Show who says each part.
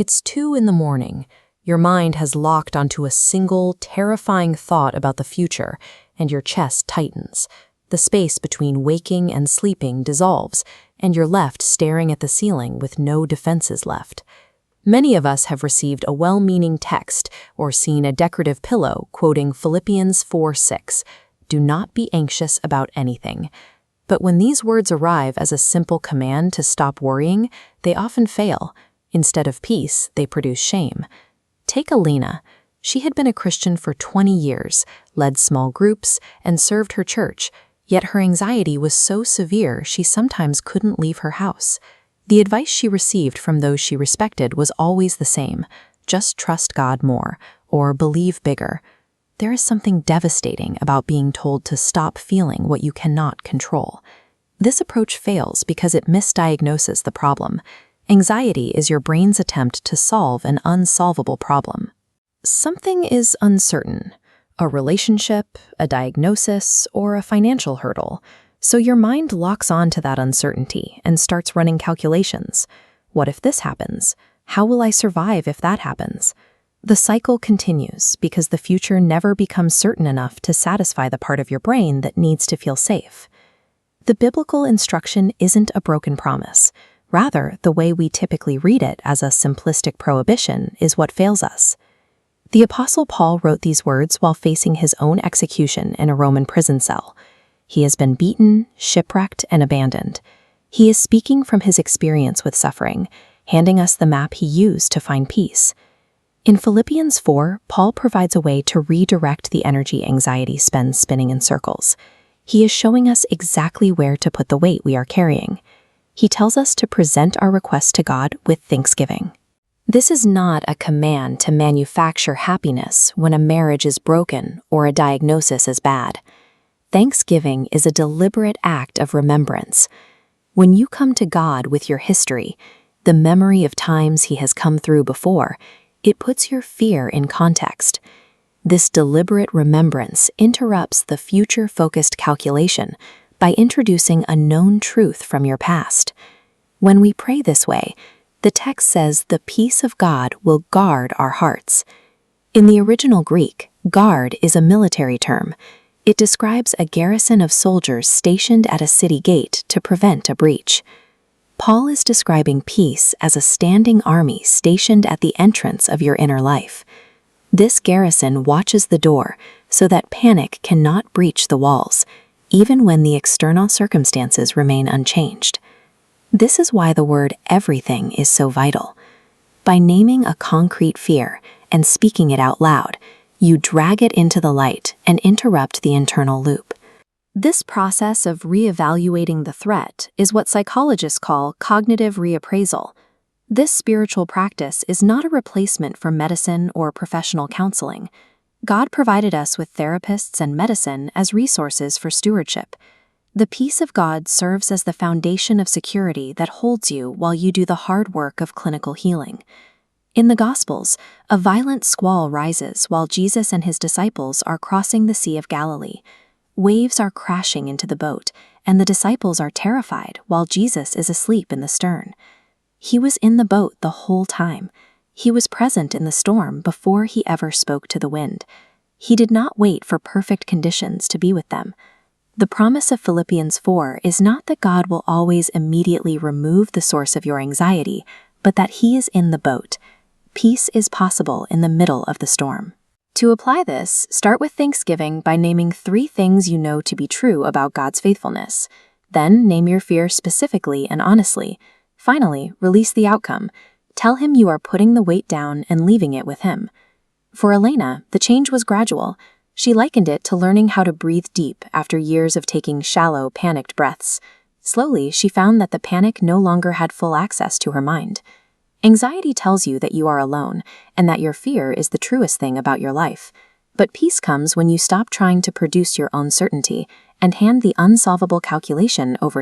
Speaker 1: It's 2 in the morning. Your mind has locked onto a single, terrifying thought about the future, and your chest tightens. The space between waking and sleeping dissolves, and you're left staring at the ceiling with no defenses left. Many of us have received a well-meaning text or seen a decorative pillow quoting Philippians 4:6, "Do not be anxious about anything." But when these words arrive as a simple command to stop worrying, they often fail. Instead of peace, they produce shame. Take Alina. She had been a Christian for 20 years, led small groups, and served her church, yet her anxiety was so severe she sometimes couldn't leave her house. The advice she received from those she respected was always the same: just trust God more, or believe bigger. There is something devastating about being told to stop feeling what you cannot control. This approach fails because it misdiagnoses the problem. Anxiety is your brain's attempt to solve an unsolvable problem. Something is uncertain: a relationship, a diagnosis, or a financial hurdle. So your mind locks on to that uncertainty and starts running calculations. What if this happens? How will I survive if that happens? The cycle continues because the future never becomes certain enough to satisfy the part of your brain that needs to feel safe. The biblical instruction isn't a broken promise. Rather, the way we typically read it as a simplistic prohibition is what fails us. The Apostle Paul wrote these words while facing his own execution in a Roman prison cell. He has been beaten, shipwrecked, and abandoned. He is speaking from his experience with suffering, handing us the map he used to find peace. In Philippians 4, Paul provides a way to redirect the energy anxiety spends spinning in circles. He is showing us exactly where to put the weight we are carrying. He tells us to present our requests to God with thanksgiving. This is not a command to manufacture happiness when a marriage is broken or a diagnosis is bad. Thanksgiving is a deliberate act of remembrance. When you come to God with your history, the memory of times He has come through before, it puts your fear in context. This deliberate remembrance interrupts the future-focused calculation by introducing a known truth from your past. When we pray this way, the text says the peace of God will guard our hearts. In the original Greek, guard is a military term. It describes a garrison of soldiers stationed at a city gate to prevent a breach. Paul is describing peace as a standing army stationed at the entrance of your inner life. This garrison watches the door so that panic cannot breach the walls, even when the external circumstances remain unchanged. This is why the word everything is so vital. By naming a concrete fear and speaking it out loud, you drag it into the light and interrupt the internal loop. This process of reevaluating the threat is what psychologists call cognitive reappraisal. This spiritual practice is not a replacement for medicine or professional counseling. God provided us with therapists and medicine as resources for stewardship. The peace of God serves as the foundation of security that holds you while you do the hard work of clinical healing. In the Gospels, a violent squall rises while Jesus and his disciples are crossing the Sea of Galilee. Waves are crashing into the boat, and the disciples are terrified while Jesus is asleep in the stern. He was in the boat the whole time. He was present in the storm before he ever spoke to the wind. He did not wait for perfect conditions to be with them. The promise of Philippians 4 is not that God will always immediately remove the source of your anxiety, but that He is in the boat. Peace is possible in the middle of the storm. To apply this, start with thanksgiving by naming 3 things you know to be true about God's faithfulness. Then name your fear specifically and honestly. Finally, release the outcome. Tell Him you are putting the weight down and leaving it with Him. For Elena, the change was gradual. She likened it to learning how to breathe deep after years of taking shallow, panicked breaths. Slowly, she found that the panic no longer had full access to her mind. Anxiety tells you that you are alone and that your fear is the truest thing about your life. But peace comes when you stop trying to produce your own certainty and hand the unsolvable calculation over